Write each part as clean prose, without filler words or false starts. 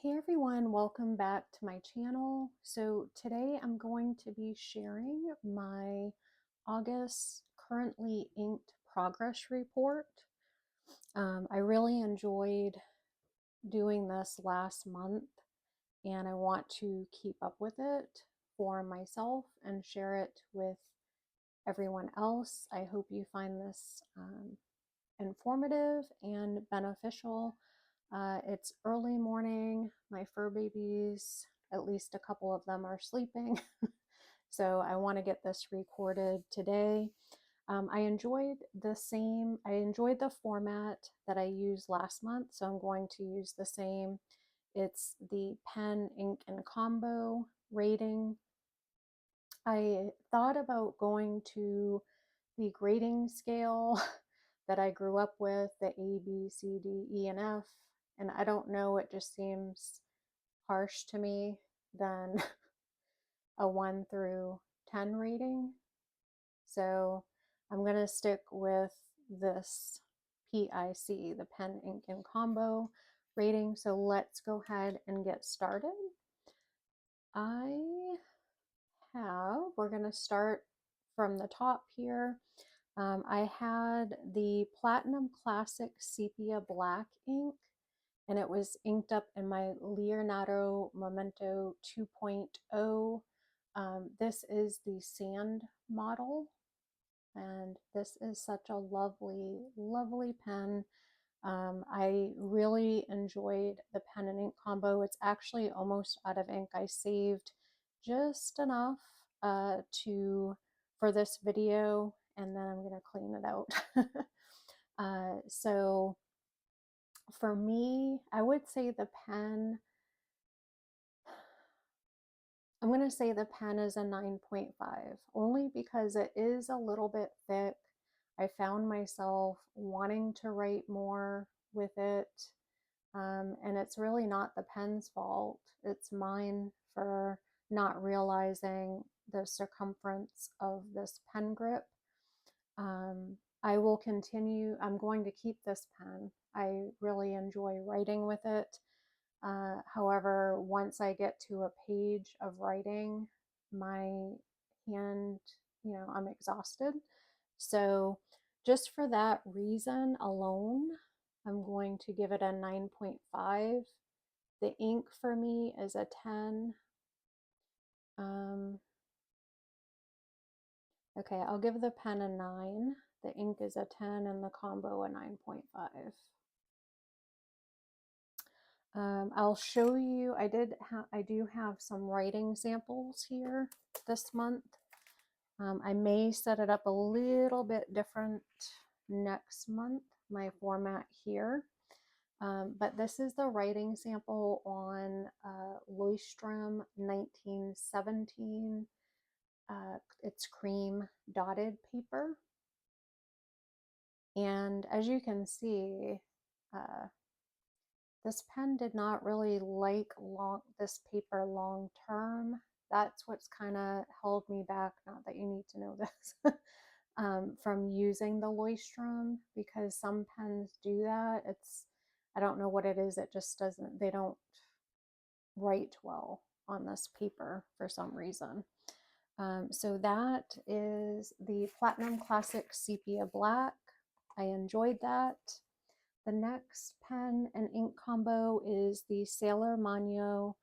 Hey everyone, welcome back to my channel. So today I'm going to be sharing my August currently inked progress report. I really enjoyed doing this last month and I want to keep up with it for myself and share it with everyone else. I hope you find this informative and beneficial. It's early morning. My fur babies, at least a couple of them, are sleeping. So I want to get this recorded today. I enjoyed the format that I used last month, so I'm going to use the same. It's the pen, ink, and combo rating. I thought about going to the grading scale that I grew up with, the A, B, C, D, E, and F. And I don't know, it just seems harsh to me than a 1 through 10 rating. So I'm going to stick with this PIC, the pen, ink, and combo rating. So let's go ahead and get started. We're going to start from the top here. I had the Platinum Classic Sepia Black ink, and it was inked up in my Leonardo Momento 2.0. This is the sand model, and this is such a lovely, lovely pen. I really enjoyed the pen and ink combo. It's actually almost out of ink. I saved just enough for this video, and then I'm going to clean it out. So for me, I would say the pen, I'm going to say the pen is a 9.5, only because it is a little bit thick. I found myself wanting to write more with it, and it's really not the pen's fault. It's mine for not realizing the circumference of this pen grip. I will continue. I'm going to keep this pen. I really enjoy writing with it. However, once I get to a page of writing, my hand, I'm exhausted. So just for that reason alone, I'm going to give it a 9.5. The ink for me is a 10. Okay, I'll give the pen a 9. The ink is a 10 and the combo a 9.5. I'll show you, I do have some writing samples here this month. I may set it up a little bit different next month, my format here. But this is the writing sample on Leuchtturm 1917. It's cream dotted paper. And as you can see, this pen did not really like this paper long term. That's what's kind of held me back, not that you need to know this, from using the Leuchtturm, because some pens do that. I don't know what it is, it just doesn't, they don't write well on this paper for some reason. So that is the Platinum Classic Sepia Black. I enjoyed that. The next pen and ink combo is the Sailor Manyo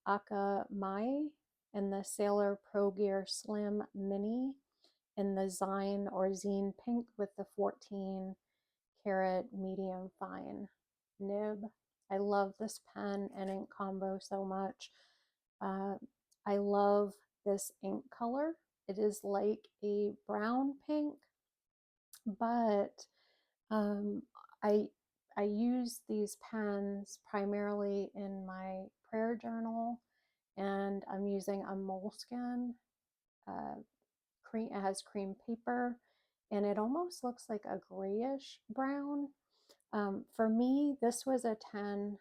Aka-Mai and the Sailor ProGear Slim Mini in the Zeen Pink with the 14 karat medium fine nib. I love this pen and ink combo so much. I love this ink color. It is like a brown pink, but I use these pens primarily in my prayer journal, and I'm using a moleskin. It has cream paper, and it almost looks like a grayish brown. For me, this was a 10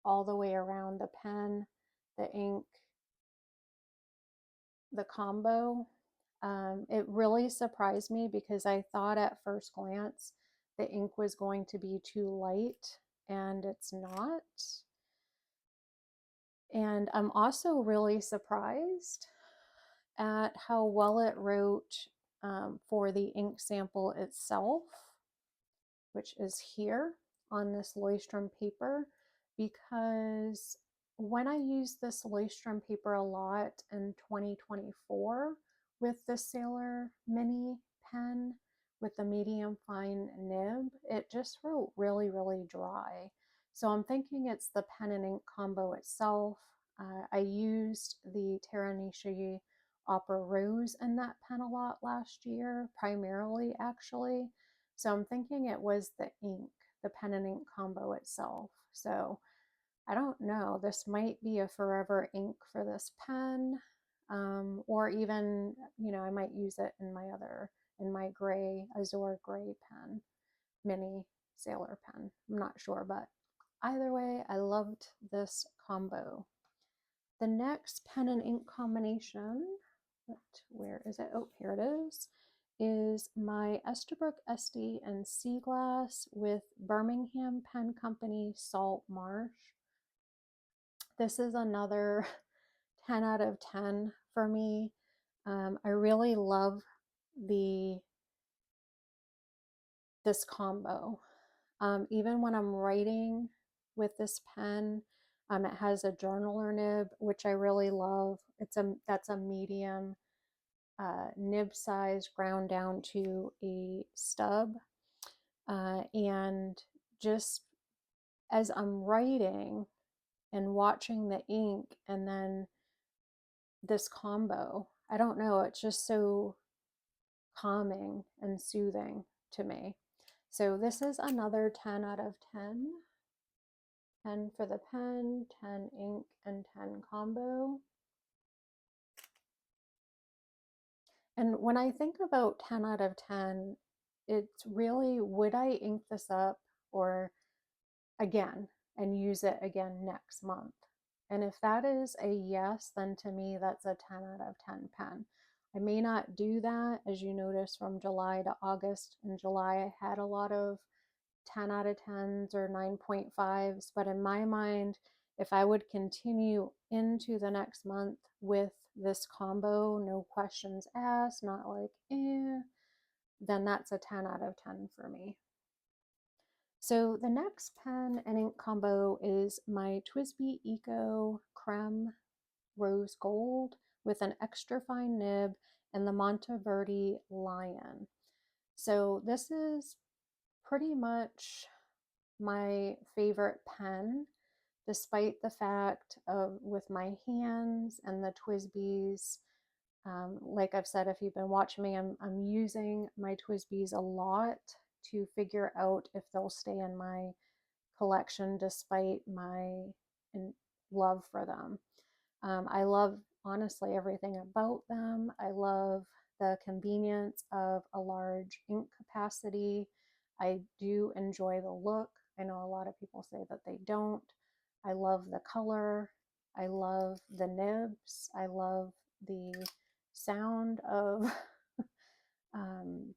all the way around. The pen, the ink, the combo. It really surprised me because I thought at first glance the ink was going to be too light, and it's not. And I'm also really surprised at how well it wrote for the ink sample itself, which is here on this Leuchtturm paper, because when I used this Leuchtturm paper a lot in 2024 with the Sailor mini pen with the medium fine nib, it just wrote really, really dry. So I'm thinking it's the pen and ink combo itself. I used the Teranishi Opera Rose in that pen a lot last year, primarily actually. So I'm thinking it was the ink, the pen and ink combo itself. So I don't know. This might be a forever ink for this pen, or even, I might use it in my gray, Azure gray pen, mini Sailor pen. I'm not sure, but either way, I loved this combo. The next pen and ink combination, where is it? Oh, here it is my Esterbrook Estie Seaglass with Birmingham Pen Company Saltmarsh. This is another 10 out of 10 for me. I really love this combo. Even when I'm writing with this pen, it has a journaler nib, which I really love. That's a medium nib size ground down to a stub. And just as I'm writing and watching the ink and then this combo, I don't know, it's just so calming and soothing to me. So this is another 10 out of 10. 10 for the pen, 10 ink, and 10 combo. And when I think about 10 out of 10, it's really, would I ink this up or again and use it again next month? And if that is a yes, then to me, that's a 10 out of 10 pen. I may not do that, as you notice from July to August. In July, I had a lot of 10 out of 10s or 9.5s, but in my mind, if I would continue into the next month with this combo, no questions asked, not like, then that's a 10 out of 10 for me. So the next pen and ink combo is my TWSBI Eco Creme Rose Gold with an extra fine nib and the Monteverde Lion. So this is pretty much my favorite pen, despite the fact of with my hands and the TWSBIs. Like I've said, if you've been watching me, I'm using my TWSBIs a lot to figure out if they'll stay in my collection despite my love for them. I love honestly everything about them. I love the convenience of a large ink capacity. I do enjoy the look. I know a lot of people say that they don't. I love the color. I love the nibs. I love the sound of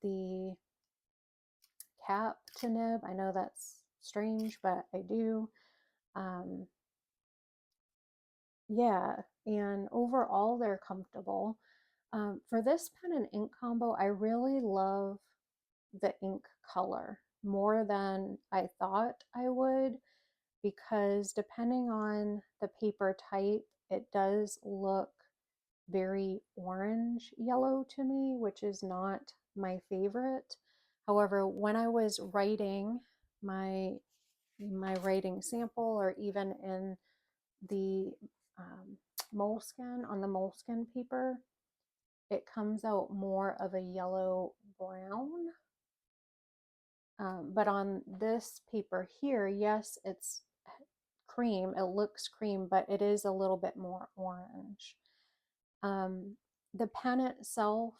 the cap to nib. I know that's strange, but I do. Yeah, and overall they're comfortable. For this pen and ink combo, I really love the ink color more than I thought I would, because depending on the paper type, it does look very orange yellow to me, which is not my favorite. However, when I was writing my writing sample, or even in the moleskin, on the moleskin paper, it comes out more of a yellow brown. But on this paper here, yes, it's cream. It looks cream, but it is a little bit more orange. The pen itself,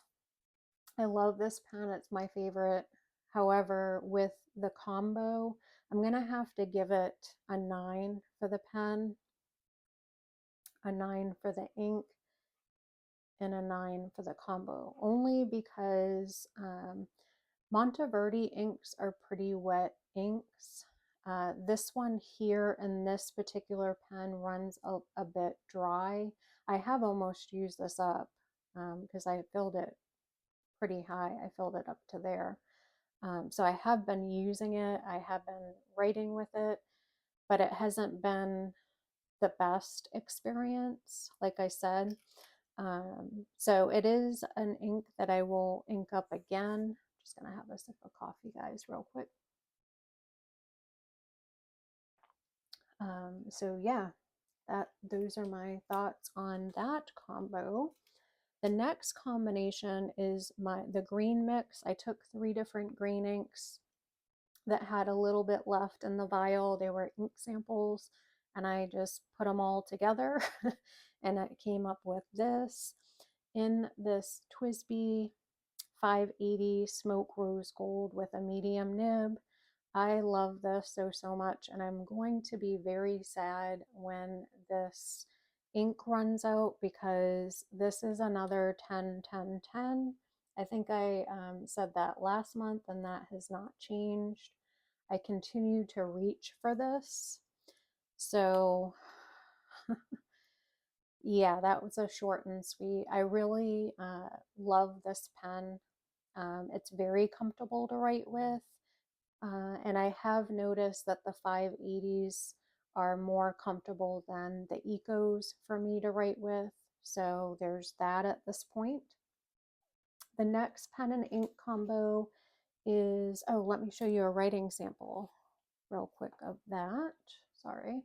I love this pen. It's my favorite. However, with the combo, I'm going to have to give it a 9 for the pen, a 9 for the ink, and a 9 for the combo, only because Monteverde inks are pretty wet inks. This one here in this particular pen runs a bit dry. I have almost used this up because I filled it pretty high. I filled it up to there. So I have been using it. I have been writing with it, but it hasn't been the best experience, like I said. So it is an ink that I will ink up again. Just gonna have a sip of coffee, guys, real quick. So yeah, those are my thoughts on that combo. The next combination is the green mix. I took 3 different green inks that had a little bit left in the vial. They were ink samples, and I just put them all together and it came up with this in this TWSBI 580 Smoke Rose Gold with a medium nib. I love this so much, and I'm going to be very sad when this ink runs out because this is another 10 10 10. I think I said that last month, and that has not changed. I continue to reach for this. So yeah, that was a short and sweet. I really love this pen. It's very comfortable to write with. And I have noticed that the 580s are more comfortable than the Ecos for me to write with. So there's that at this point. The next pen and ink combo is, oh, let me show you a writing sample real quick of that. Sorry.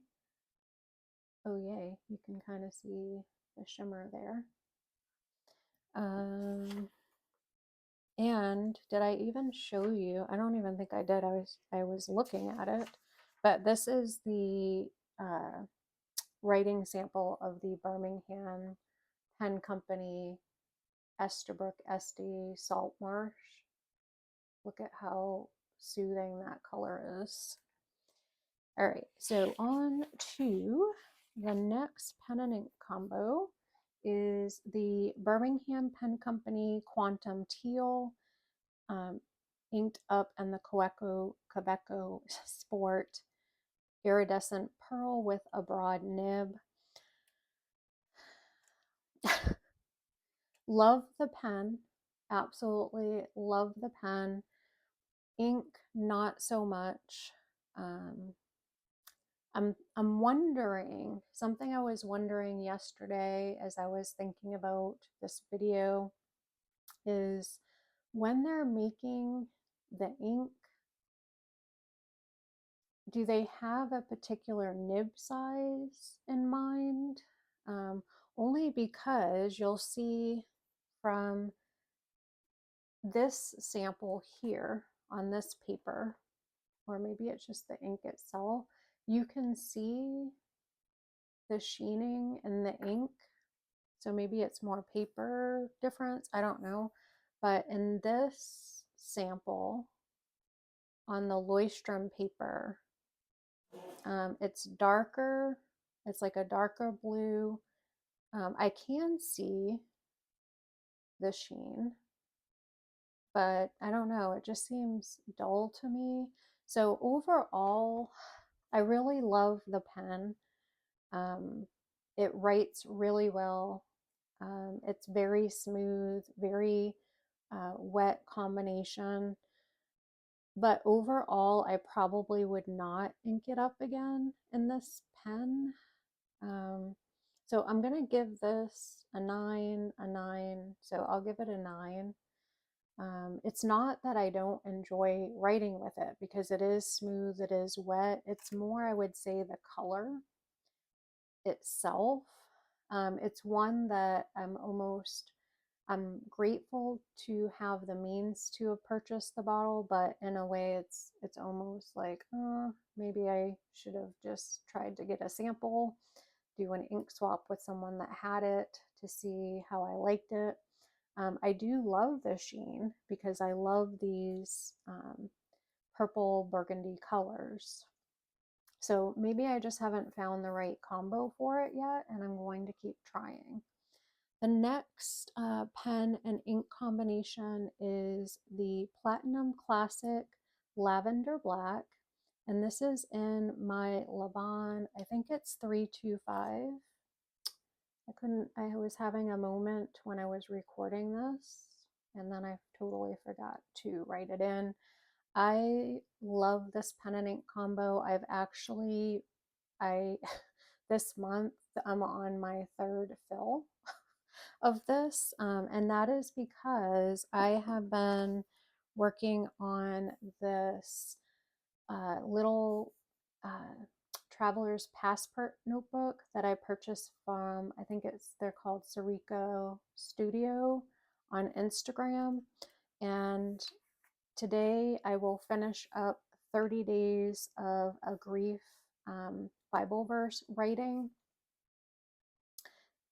Oh, yay. You can kind of see the shimmer there. And did I even show you? I don't even think I did. I was looking at it, but this is the writing sample of the Birmingham Pen Company Esterbrook Estie Saltmarsh. Look at how soothing that color is. All right, so on to the next pen and ink combo is the Birmingham Pen Company Quantum Teal, inked up in the Kaweco Sport Iridescent Pearl with a broad nib. Love the pen, absolutely love the pen. Ink, not so much. I'm wondering, something I was wondering yesterday as I was thinking about this video is when they're making the ink, do they have a particular nib size in mind? Only because you'll see from this sample here on this paper, or maybe it's just the ink itself, you can see the sheening in the ink. So maybe it's more paper difference, I don't know. But in this sample on the Leuchtturm paper, it's darker. It's like a darker blue. I can see the sheen, but I don't know. It just seems dull to me. So overall, I really love the pen. It writes really well. It's very smooth, very wet combination. But overall, I probably would not ink it up again in this pen. So I'm going to give this a 9, a 9. So I'll give it a 9. It's not that I don't enjoy writing with it because it is smooth, it is wet. It's more, I would say, the color itself. It's one that I'm grateful to have the means to have purchased the bottle, but in a way it's almost like, maybe I should have just tried to get a sample, do an ink swap with someone that had it to see how I liked it. I do love the sheen because I love these purple burgundy colors. So maybe I just haven't found the right combo for it yet, and I'm going to keep trying. The next pen and ink combination is the Platinum Classic Lavender Black. And this is in my Laban, I think it's 325. I was having a moment when I was recording this, and then I totally forgot to write it in. I love this pen and ink combo. I this month I'm on my third fill of this, and that is because I have been working on this little traveler's passport notebook that I purchased from, I think they're called Sarico Studio on Instagram. And today I will finish up 30 days of a grief Bible verse writing.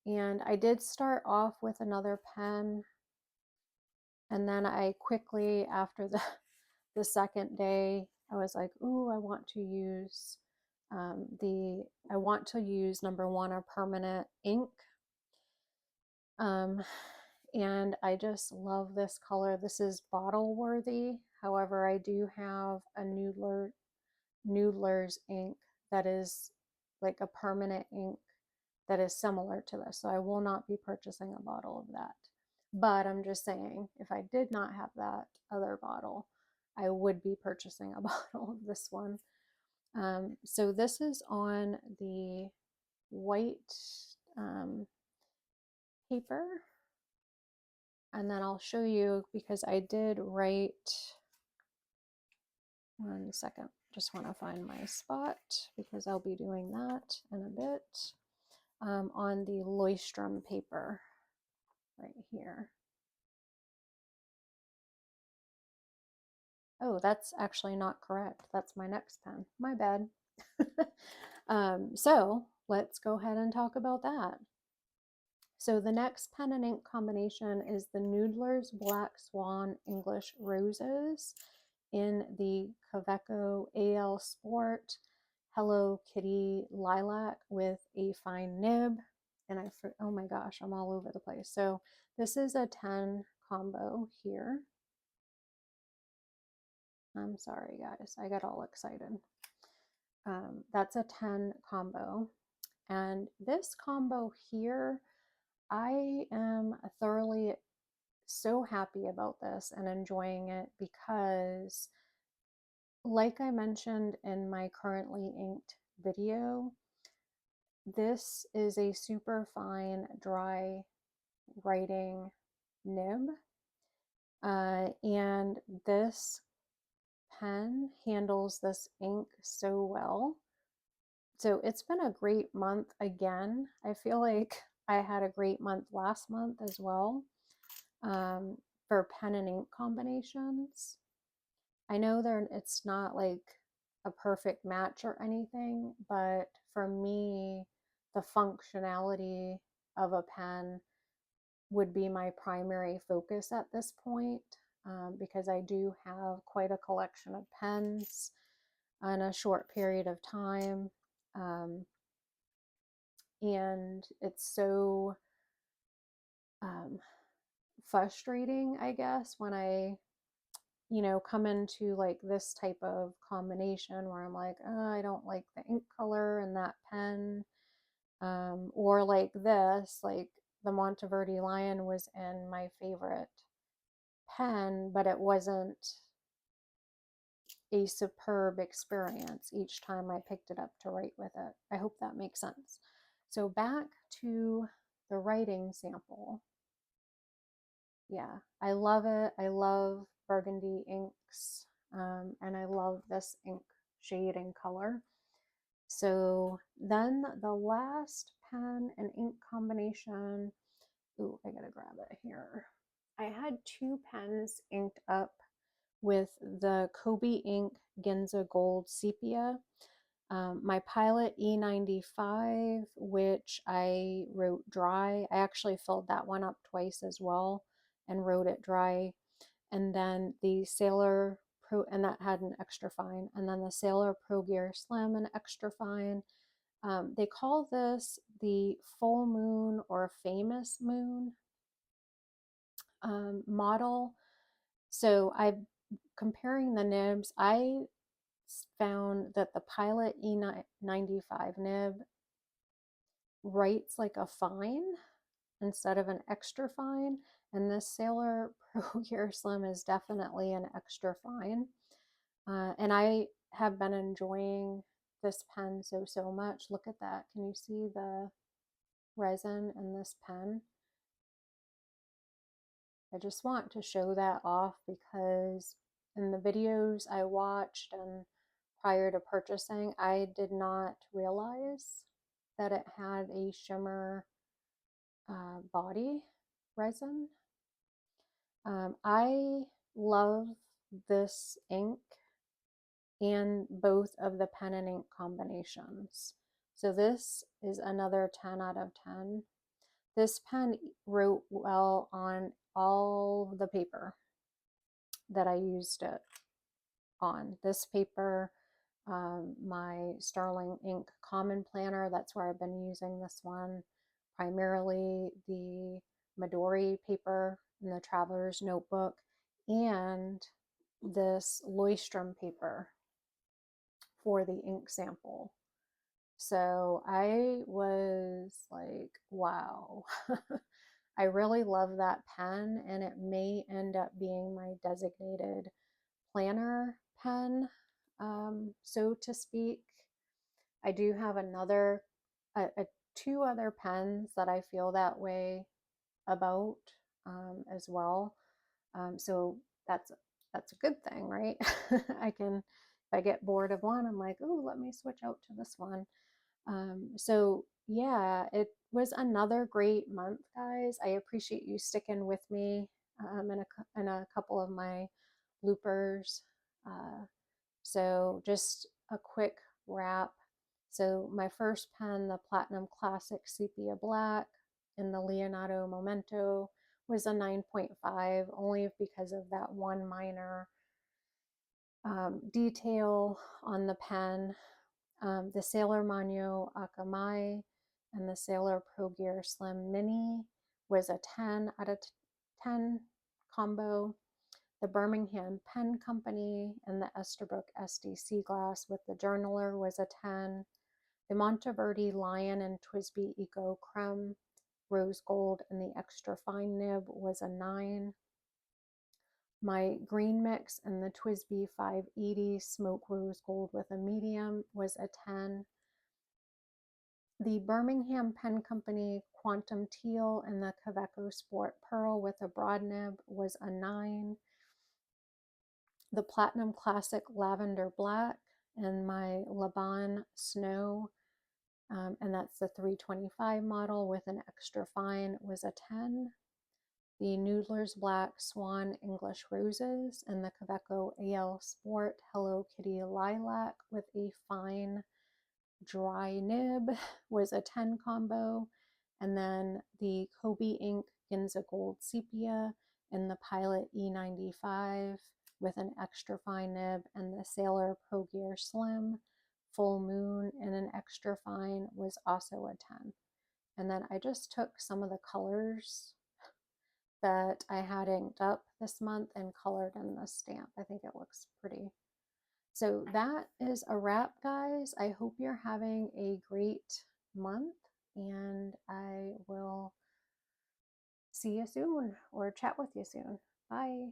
And I did start off with another pen, and then I quickly, after the second day, I was like, ooh, I want to use number one, a permanent ink. And I just love this color. This is bottle worthy. However, I do have a Noodler's ink that is like a permanent ink that is similar to this. So I will not be purchasing a bottle of that. But I'm just saying, if I did not have that other bottle, I would be purchasing a bottle of this one. So this is on the white paper. And then I'll show you, because I did write, one second, just want to find my spot because I'll be doing that in a bit, on the Leuchtturm paper right here. Oh, that's actually not correct. That's my next pen. My bad. So let's go ahead and talk about that. So the next pen and ink combination is the Noodler's Black Swan English Roses in the Kaweco AL Sport Hello Kitty Lilac with a fine nib. And oh my gosh, I'm all over the place. So this is a 10 combo here. I'm sorry, guys, I got all excited. That's a 10 combo. And this combo here, I am thoroughly so happy about this and enjoying it because, like I mentioned in my currently inked video, this is a super fine dry writing nib. And this pen handles this ink so well. So it's been a great month again. I feel like I had a great month last month as well, for pen and ink combinations. I know it's not like a perfect match or anything, but for me, the functionality of a pen would be my primary focus at this point, because I do have quite a collection of pens in a short period of time. And it's so frustrating, I guess, when I come into like this type of combination where I'm like, oh, I don't like the ink color in that pen, or like this, like the Monteverde Lion was in my favorite pen, but it wasn't a superb experience each time I picked it up to write with it. I hope that makes sense. So back to the writing sample. Yeah, I love it. I love burgundy inks, and I love this ink shade and color. So then the last pen and ink combination, ooh, I gotta grab it here. I had two pens inked up with the Kobe Ink Ginza Gold Sepia. My Pilot E95, which I wrote dry. I actually filled that one up twice as well and wrote it dry. And then the Sailor Pro, and that had an extra fine. And then the Sailor ProGear Slim, an extra fine. They call this the full moon or famous moon model. So I'm comparing the nibs. I found that the Pilot E95 nib writes like a fine instead of an extra fine, and this Sailor ProGear Slim is definitely an extra fine. And I have been enjoying this pen so much. Look at that. Can you see the resin in this pen? I just want to show that off because in the videos I watched and prior to purchasing, I did not realize that it had a shimmer body resin. I love this ink and both of the pen and ink combinations. So this is another 10 out of 10. This pen wrote well on all the paper that I used it on. This paper, my Starling Ink Common Planner, that's where I've been using this one. Primarily the Midori paper in the Traveler's Notebook, and this Leuchtturm paper for the ink sample. So I was like, wow. I really love that pen, and it may end up being my designated planner pen, so to speak. I do have two other pens that I feel that way about as well. So that's a good thing, right? If I get bored of one, I'm like, oh, let me switch out to this one. So yeah, it was another great month, guys. I appreciate you sticking with me in a couple of my bloopers. So just a quick wrap. So my first pen, the Platinum Classic Sepia Black in the Leonardo Momento, was a 9.5, only because of that one minor detail on the pen. The Sailor Manyo Aka-Mai and the Sailor ProGear Slim Mini was a 10 out of 10 combo. The Birmingham Pen Company and the Esterbrook Estie Seaglass with the journaler was a 10. The Monteverde Lion and TWSBI Eco Creme Rose Gold and the extra fine nib was a 9. My green mix and the TWSBI 580 Smoke Rose Gold with a medium was a 10. The Birmingham Pen Company Quantum Teal and the Kaweco Sport Pearl with a broad nib was a 9. The Platinum Classic Lavender Black and my Laban Snow, and that's the 325 model with an extra fine, was a 10. The Noodler's Black Swan English Roses and the Kaweco AL Sport Hello Kitty Lilac with a fine dry nib was a 10 combo. And then the Kobe Ink Ginza Gold Sepia and the Pilot E95 with an extra fine nib, and the Sailor ProGear Slim Full Moon in an extra fine was also a 10. And then I just took some of the colors that I had inked up this month and colored in the stamp. I think it looks pretty. So that is a wrap, guys. I hope you're having a great month, and I will see you soon or chat with you soon. Bye.